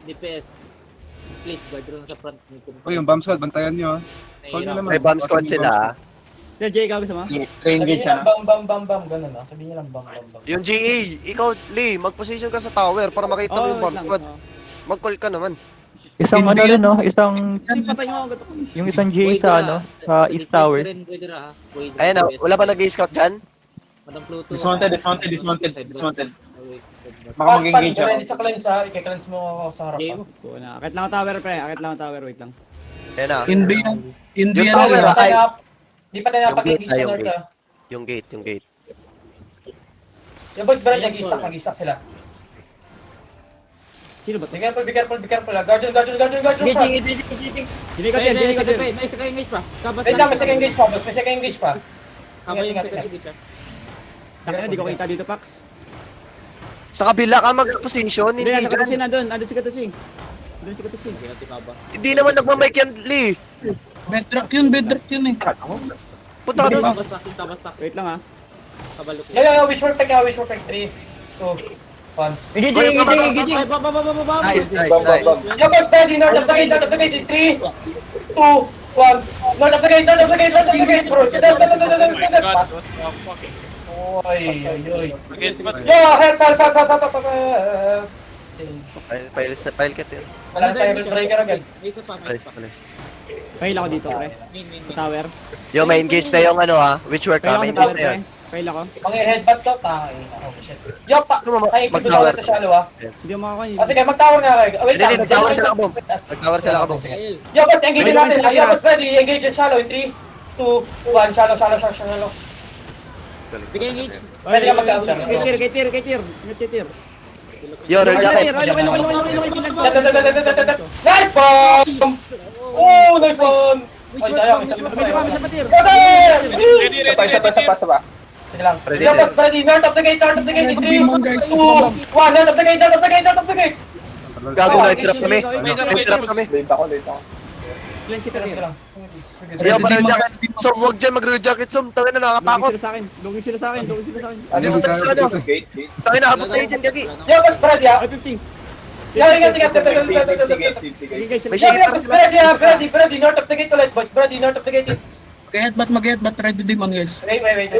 DPS. Please, guard room sa front. O yung bomb squad, bantayan nyo. Call nyo naman. May bomb squad sila. Yan, Jay, ikaw gusto mo? Sabihin niyo lang bam, ganun ah. Sabihin niyo lang bam. Yung GA, ikaw, Lee, mag-position ka sa tower para makita mo yung bomb squad. Mag-call ka naman. Isang ano rin, no? Isang... Hindi, patay mo agad ako. Yung isang GA sa ano? Sa East Tower. Ayan na, wala ba nag-scout dyan? Madam Pluto. Dismounted. Baka Pag mag-engage ako. ready sa cleanse ha, i-cleanse mo ako sa harap ha. Kuha na. Akit lang ang tower, pre. Akit lang ang tower. Wait lang. Ayan na. Hindi Yung tower, ay, Di pa tayo napag-engage sa yung north gate. ha. Yung gate. Yung boys, Brad, mag-i-stack sila. Sino ba? Be careful ha. Guard yung front. Jimmy ka din, Jimmy ka din. May second engage pa. Wait lang, may second engage pa, boss. May second engage pa. Ingat. Takina, di ko kita dito, Pax. Sa kabila ka mag-position, Hindi, hindi nasa Katusin dyan. nandun. Andun si Katusin. Hindi naman nagmamic yan, Lee. Bedrock yun eh. Punta ka doon. Tabastak. Wait lang, ha. Kabalo ko. Yo, wish for pack 3, 2, 1. Nice. Yo, boys, ready, north of the gate, 3, 2, 1. North of the gate, bro. Oy. Yo, help. File cut yun. Wala tayong breaker agad. May isa pa. Nice. Fail ako dito, pre. Main. Sa tower. Yo, may engage na yung ano ha. Which work Fail ha, ako may sa tower, engage na yun. pre. Fail ako. Mga headbutt to, tangin. Oh, shit. Yo, kaya Mag-tower. ito shallow ha. Hindi ako makakuha. Sige, mag-tower nga kayo. Wait lang. Hindi, mag-tower sila kabom. Mag-tower sila kabom. Yo, boys, engage natin. Yo, boys, ready. Engage in shallow in 3, 2, 1. Shallow. Bigay engage. Pwede ka mag-counter. Kay tier. Ingat kay tier. Yo, red jacket. Nice bomb! Oh, nice one! Ay, sayang. Isa May sa patir. Brother! Sige lang. Yo, boys, ready. North of the gate. In 3, 2, 1. North of the gate. Gago na, trap kami. Trap kami. Cleanse Sige patir. lang. Yo, para red jacket. Som, huwag dyan mag-red jacket, Som. Tangin na, nakakatakot. Lugin sila sa akin. Ano yung trap sila dyan? Tangin na, habot tayo dyan, Gagi. Yo, boys, ready ha. Ay, 15. Yo, ingat. May Yo, ready. North of the gate ulit, boys. Ready, north of the gate. Mag-headbutt, ready demon guys. Wait. Ray.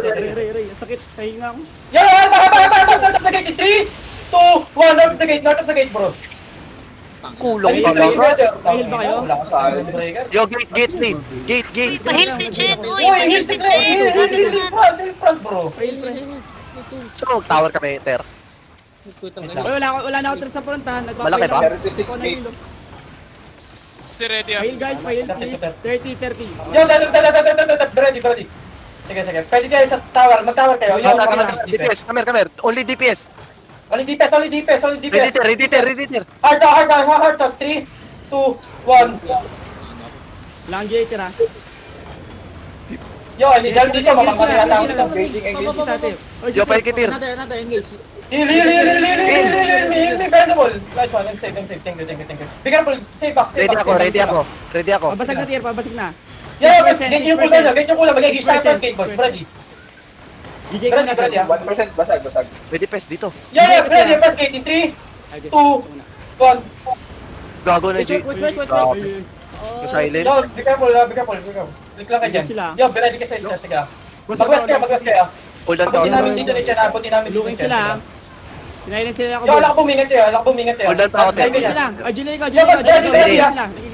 Sakit. Pahinga ako. Yo, haba. North of the gate. 3, 2, 1. North of the gate, bro. Kulong Ay, pa lang. Heal ba kayo? Wala ka sa breaker. Yo, gate, lead. Gate. Pahil si Chen, uy, Uy, pahil si Chen. Grabe naman. Hill front, bro. So, tower kami, Ter. Uy, wala na ako sa front, ha. Malaki ba? 36k. Fail, guys. Fail, please. 30. Yo, ready. Sige. Pwede kayo sa tower. Mag-tower kayo. Yo, DPS, come here. Only DPS. Only DPS. Ready, Ter. Hard talk. 3, 2, 1. Lang Jay, tira. Yo, dito. Mamangkari yata ako dito. Yo, file kitir. Another engage. Heal. Incredible. Nice one. I'm safe. Thank you. Be careful. Stay back. Ready ako. Pabasag na tier, pabasag na. Yo, get yung kulang. Mag-engage tayo first gate, boys. Ready. DJ ko na, Ready, 1% basag. Ready, pes dito. Yo, ready. First gate in 3, 2, 1. Gago na, G. Wait. Silent. Yo, be careful. Click lang ka dyan. Yo, be ready ka sa stairs. Sige. Mag-west kayo. Hold on, Abutin tower. namin dito ni Chen. Abutin namin dito Looking ni Chen. sila, ha. Pinailan sila ako. Yo, wala ka bumingat kayo. Hold on pa ako, Ter. Looking sila. Agilay ka. Yo, ready.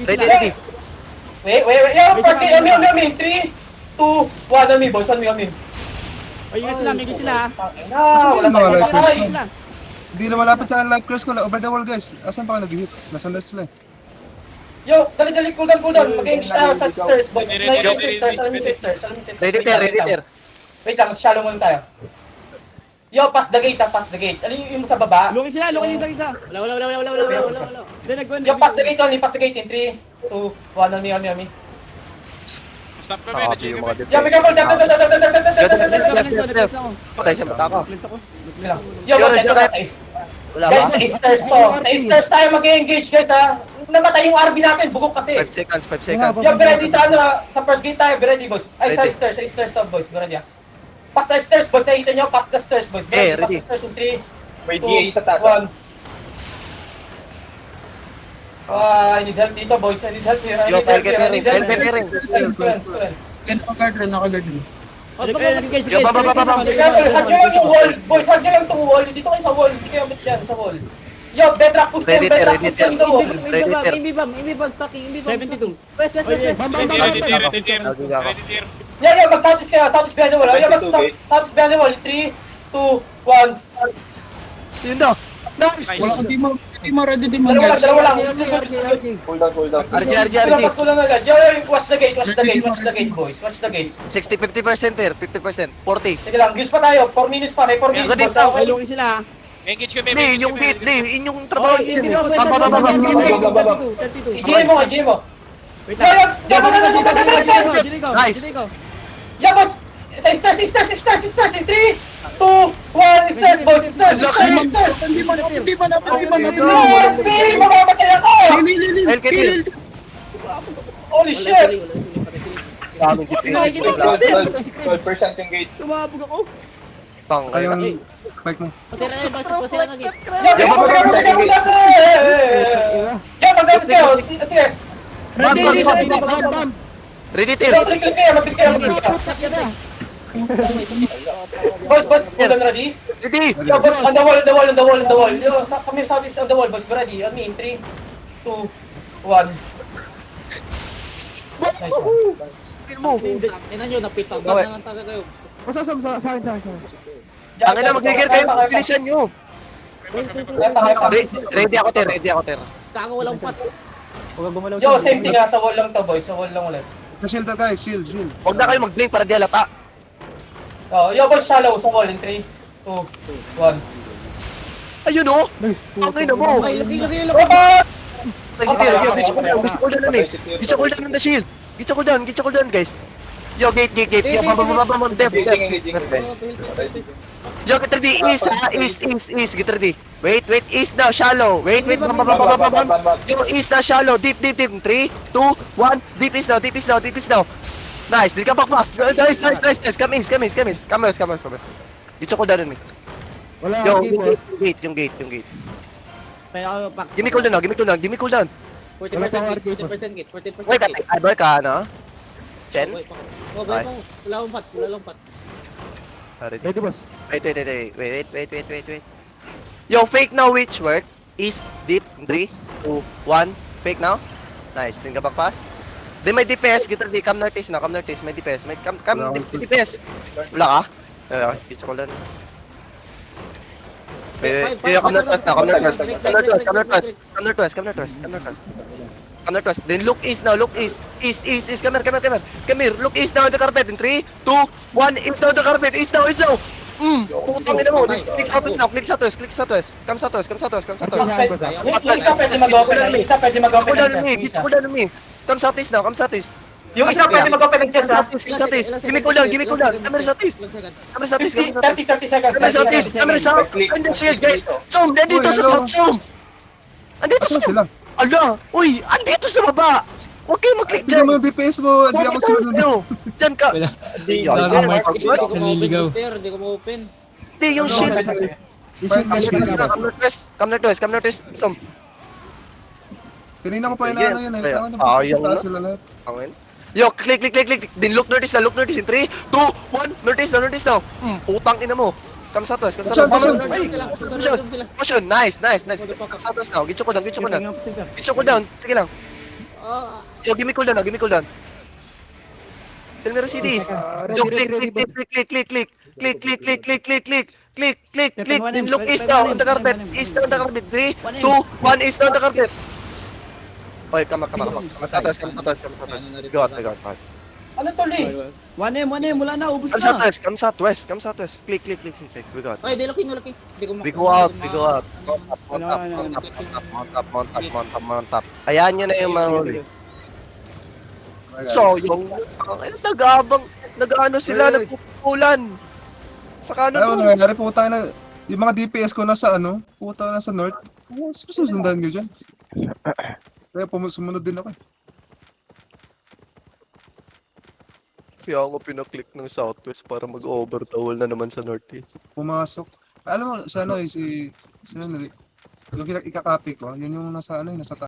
Ready. Wait. Yo, first gate. Amin. 3, 2, 1. Amin, boys. Amin. Ay, ingat sila. May sila, ha. Wala mga life pa patay. Sila. Hindi na malapit sa life cross ko. Over the wall guys. Asan pa ka nag-hit? Nasa left sila. Yo, dali. Cool down. Mag-engage tayo sa stairs, boys. Mag-engage sa stairs. Alam mo sa stairs. Ready, Ter. Wait lang, shallow muna tayo. Yo, pass the gate. Ano yung sa baba? Looking sila. Wala. Hindi, nagwan. Yo, pass the gate in 3, 2, 1. Ami. Stop kami, Copy yung mga Yo, be careful. Left. Patay siya, matapa. Yo, Wala guys, ba? sa stairs to. Sa stairs tayo mag-engage, guys, ha. Namatay yung RB natin, bugok kasi. 5 seconds. Yo, be ready sa sa first gate tayo, be ready, boys. Ay, sa stairs to, boys, be ready, ha. Pass the stairs, boys. Nakita nyo, pass the stairs, boys. Pass Ready. the stairs in 3, May 2, DA sa taas. 1. I need help dito, boys. I need help here. I Yo, need help here. I need help Pelket here. ring. Friends. Kaya naka-guard rin, naka-guard rin. Yo, baba. Careful, hug nyo lang yung wall. Boys, hug nyo lang itong wall. Dito kayo sa wall. Hindi kayo amit dyan sa wall. Yo, bedrock, push them. Ready, Bedrock, ready, push them the wall. Predator. Imbibam, stacking, imbibam. 72. West, Oh, yeah. west. Ready tier, ready tier. Lagi ako. Ready tier. Yeah, mag-Southeast kayo. Southeast behind the wall. Yeah, Southeast behind the wall. 3, 2, 1. Yun na. Nice. Wala kang di mo ready din man, guys. Dalawa lang. Gusto ko. RG. Pas ko lang agad. Yo, watch the gate, boys. Watch the gate. 60, 50% here. 50%. 40. Sige lang, gills pa tayo. 4 minutes pa. May 4 minutes. Ganito. boys. Okay, lungin sila. Engage kami. Lee, yung beat, Lee. Yung trabaho Oh, niyo. imbibam, Baba. 32. I-GM mo, i-GM mo. Wait Yo, lang. yo, Nice. yeah, boys. Sa stairs. In 3, 2, 1, stairs, boys. Stairs. Hindi man. Hey, mamamatay ako! Pelket ring. Holy shit! Daming Tumabog ako. Tang. Kayong spike mo. Patira na yung basta, patira na gate. Yeah, mag-gamit kayo. Sige. Ready tier. Mag-click kayo. Boys, kulang ready? Ready. Yo, boys, on the wall. Yo, kami southeast on the wall, boys. Ready? On me, 3, 2, 1. Nice one. Tingnan mo. Tingnan nyo, napitang Okay. na ng taga kayo. Sa akin. Ang ina mag-gear kayo. Bilisan nyo. Ready ako tier. Kago walang pot. Yo, same thing ha. Sa wall lang to, boys. Sa wall lang ulit. Sa shield na guys, shield. Huwag na kayo mag-blink para di halata. Oh, yo, boys, shallow sa wall in 3, 2, 1. Ayun o. Ang ina mo. Ay, laki. Robot! Nice tier. Yo, get your cooldown on the shield. Get your cooldown guys. Yo, gate. Yo, baba. Def. Yo, get ready. East. Get ready. Wait. East now, shallow. Wait. Baba. Yo, east now, shallow. Deep. 3, 2, 1. Deep is now. Nice. Di ka backpass. Nice. Come in. Get your cooldown on me. Yo, yung gate. Give me cooldown. 40% gate, 40% Wait, gate. boy ka, no? Chen? Wala akong pots. Ready, boss. Wait. Yo, fake now, which work? East, deep, 3, 2, 1. Fake now. Nice, think ka back fast. Then may DPS, get ready, come northeast, may DPS. Come DPS. Wala ka? Kitsa ko lang. Wait, come northwest. Then look east now, East. Come here. Look east now on the carpet. In 3, 2, 1. East now on the carpet. East now. Putang ina mo. Click southwest. Come southwest. Please ka pwede mag-open. Get cooldown on me. Come southeast now. Yung isa pwede mag-open ng chest ha. Southeast. Give me cooldown. Come here southeast. 30 seconds. Come here south. And the shield guys. Zoom. Nandito sa south. Zoom. Andito Ano sa... sila? Ala. Uy. Andito sa baba. Huwag kayo mag-click Tignan mo dyan. yung DPS mo, hindi ako sunod. Diyan ka. Hindi ko ma-open. Hindi, yung shield. Fight. Come northwest. Zoom. Kanina ko pa inaano yun eh. Tama na, Sayang sa taas na. sila lahat. Angin. Yo, click. Then look northeast na. In 3, 2, 1. Northeast now. Putang ina mo. Come southwest. Push. Motion. Nice. Come southwest now. Gitcho ko down. Sige lang. Yo, give me cooldown. Tell me cities. Yo, click. Then look east now on the carpet. 3, 2, 1. East now on the carpet. Oy, come southwest. Go out. Ano to, Lee? 1M, wala na, ubus Come na. southwest. Click. We got. Ay, di laki. We go out. Mount up. Ayan nyo na yung mga huli. So, yung nag-ano sila, nagpupulan. Sa kanan Alam mo po. nangyayari, puta na. Yung mga DPS ko nasa nasa north. Susundan nyo dyan. Kaya sumunod din ako. Kaya ako pinaklik ng southwest para mag-overtowel na naman sa northeast. Pumasok. Alam mo, sa yung ikakopy ko, yun yung nasa nasa